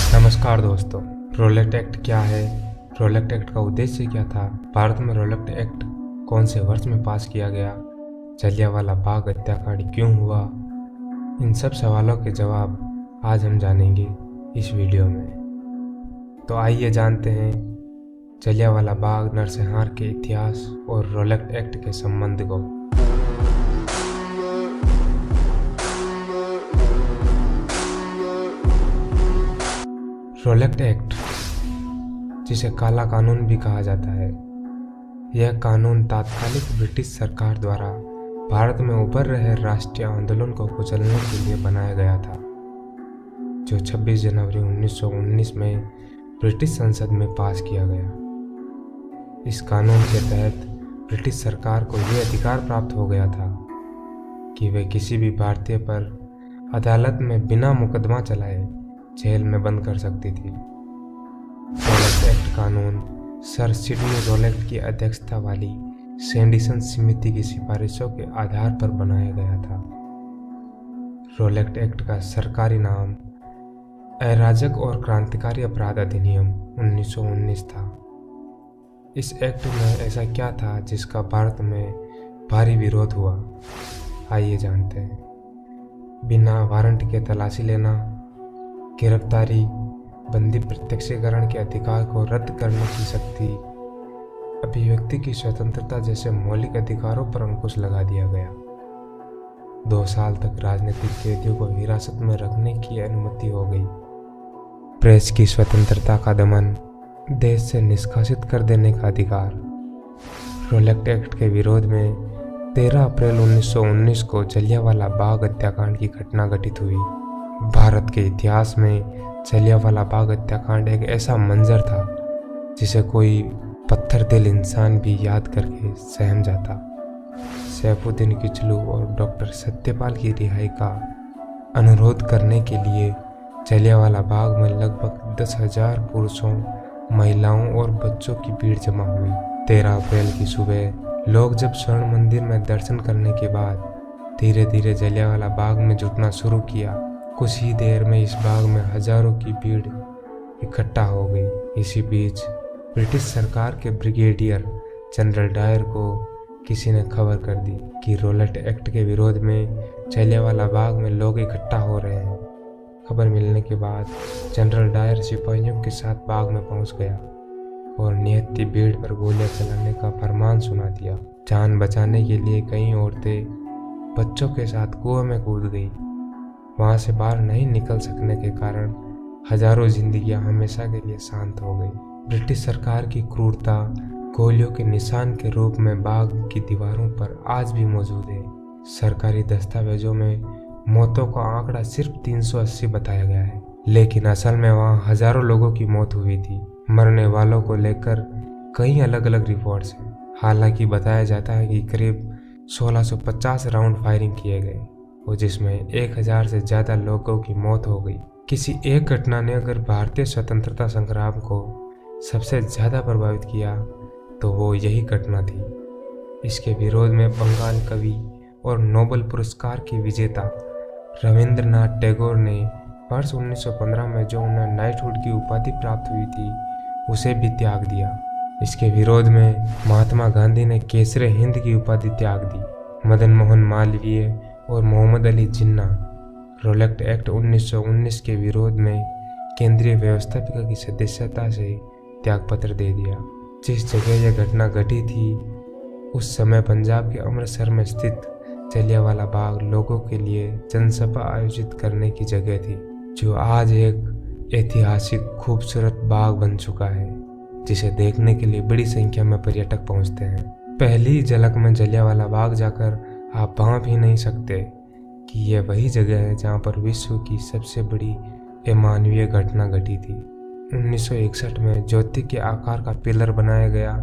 नमस्कार दोस्तों। Roulette act क्या है? रोलेट एक्ट का उद्देश्य क्या था? भारत में रोलेट एक्ट कौन से वर्ष में पास किया गया? जलियांवाला बाग हत्याकांड क्यों हुआ? इन सब सवालों के जवाब आज हम जानेंगे इस वीडियो में। तो आइए जानते हैं जलियांवाला बाग नरसंहार के इतिहास और रोलेट एक्ट के संबंध को। रोलेट एक्ट, जिसे काला कानून भी कहा जाता है, यह कानून तात्कालिक ब्रिटिश सरकार द्वारा भारत में उभर रहे राष्ट्रीय आंदोलन को कुचलने के लिए बनाया गया था, जो 26 जनवरी 1919 में ब्रिटिश संसद में पास किया गया। इस कानून के तहत ब्रिटिश सरकार को यह अधिकार प्राप्त हो गया था कि वे किसी भी भारतीय पर अदालत में बिना मुकदमा चलाए जेल में बंद कर सकती थी। रोलेट एक्ट कानून सर सिडनी रोलेट की अध्यक्षता वाली सैंडिसन समिति की सिफारिशों के आधार पर बनाया गया था। रोलेट एक्ट का सरकारी नाम अराजक और क्रांतिकारी अपराध अधिनियम 1919 था। इस एक्ट में ऐसा क्या था जिसका भारत में भारी विरोध हुआ? आइए जानते हैं। बिना वारंट के तलाशी लेना, गिरफ्तारी, बंदी प्रत्यक्षीकरण के अधिकार को रद्द करने की शक्ति, अभिव्यक्ति की स्वतंत्रता जैसे मौलिक अधिकारों पर अंकुश लगा दिया गया। 2 साल तक राजनीतिक कैदियों को हिरासत में रखने की अनुमति हो गई। प्रेस की स्वतंत्रता का दमन, देश से निष्कासित कर देने का अधिकार। रोलेट एक्ट के विरोध में 13 अप्रैल 1919 को जलियांवाला बाग हत्याकांड की घटना घटित हुई। भारत के इतिहास में जलियांवाला बाग हत्याकांड एक ऐसा मंजर था जिसे कोई पत्थर दिल इंसान भी याद करके सहम जाता। सैफुद्दीन किचलू और डॉक्टर सत्यपाल की रिहाई का अनुरोध करने के लिए जलियांवाला बाग में लगभग 10,000 पुरुषों, महिलाओं और बच्चों की भीड़ जमा हुई। 13 अप्रैल की सुबह लोग जब स्वर्ण मंदिर में दर्शन करने के बाद धीरे धीरे जलियांवाला बाग में जुटना शुरू किया, कुछ ही देर में इस बाग में हजारों की भीड़ इकट्ठा हो गई। इसी बीच ब्रिटिश सरकार के ब्रिगेडियर जनरल डायर को किसी ने खबर कर दी कि रोलेट एक्ट के विरोध में जलियांवाला बाग में लोग इकट्ठा हो रहे हैं। खबर मिलने के बाद जनरल डायर सिपाहियों के साथ बाग में पहुंच गया और नियति भीड़ पर गोलियां चलाने का फरमान सुना दिया। जान बचाने के लिए कई औरतें बच्चों के साथ कुएं में कूद गई। वहां से बाहर नहीं निकल सकने के कारण हजारों जिंदगियां हमेशा के लिए शांत हो गई। ब्रिटिश सरकार की क्रूरता गोलियों के निशान के रूप में बाग की दीवारों पर आज भी मौजूद है। सरकारी दस्तावेजों में मौतों का आंकड़ा सिर्फ 380 बताया गया है, लेकिन असल में वहां हजारों लोगों की मौत हुई थी। मरने वालों को लेकर कई अलग अलग रिपोर्ट्स हैं। हालांकि बताया जाता है कि करीब 1650 राउंड फायरिंग किए गए और जिसमें 1000 से ज्यादा लोगों की मौत हो गई। किसी एक घटना ने अगर भारतीय स्वतंत्रता संग्राम को सबसे ज्यादा प्रभावित किया तो वो यही घटना थी। इसके विरोध में बंगाल कवि और नोबेल पुरस्कार के विजेता रविंद्रनाथ टैगोर ने वर्ष 1915 में जो उन्हें नाइटहुड की उपाधि प्राप्त हुई थी उसे भी त्याग दिया। इसके विरोध में महात्मा गांधी ने केसरे हिंद की उपाधि त्याग दी। मदन मोहन मालवीय और मोहम्मद अली जिन्ना रोलेट एक्ट 1919 के विरोध में केंद्रीय व्यवस्थापिका की सदस्यता से त्यागपत्र दे दिया। जिस जगह यह घटना घटी थी उस समय पंजाब के अमृतसर में स्थित जलियांवाला बाग लोगों के लिए जनसभा आयोजित करने की जगह थी, जो आज एक ऐतिहासिक खूबसूरत बाग बन चुका है, जिसे देखने के लिए बड़ी संख्या में पर्यटक पहुंचते हैं। पहली झलक में जलियांवाला बाग जाकर आप भांप ही नहीं सकते कि यह वही जगह है जहां पर विश्व की सबसे बड़ी अमानवीय घटना घटी थी। 1961 में ज्योति के आकार का पिलर बनाया गया।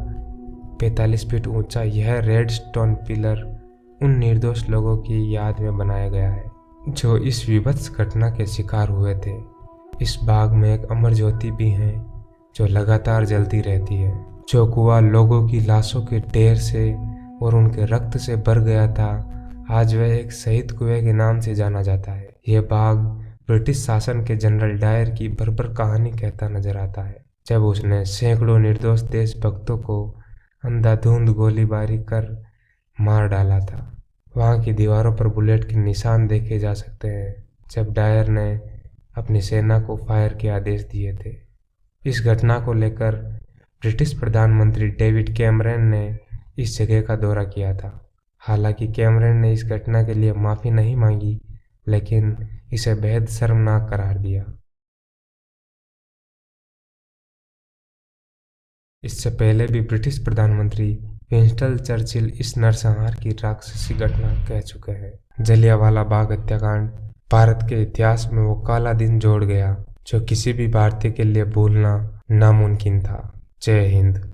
45 फीट ऊंचा यह रेड स्टोन पिलर उन निर्दोष लोगों की याद में बनाया गया है जो इस विभत्स घटना के शिकार हुए थे। इस बाग में एक अमर ज्योति भी है जो लगातार जलती रहती है। जो कुआं लोगों की लाशों के ढेर से और उनके रक्त से भर गया था, आज वह एक शहीद कुएं के नाम से जाना जाता है। यह बाग ब्रिटिश शासन के जनरल डायर की बर्बर कहानी कहता नजर आता है, जब उसने सैकड़ों निर्दोष देशभक्तों को अंधाधुंध गोलीबारी कर मार डाला था। वहां की दीवारों पर बुलेट के निशान देखे जा सकते हैं जब डायर ने अपनी सेना को फायर के आदेश दिए थे। इस घटना को लेकर ब्रिटिश प्रधानमंत्री डेविड कैमरन ने इस जगह का दौरा किया था। हालांकि कैमरन ने इस घटना के लिए माफ़ी नहीं मांगी, लेकिन इसे बेहद शर्मनाक करार दिया। इससे पहले भी ब्रिटिश प्रधानमंत्री विंस्टन चर्चिल इस नरसंहार की राक्षसी घटना कह चुके हैं। जलियांवाला बाग हत्याकांड भारत के इतिहास में वो काला दिन जोड़ गया जो किसी भी भारतीय के लिए भूलना नामुमकिन था। जय हिंद।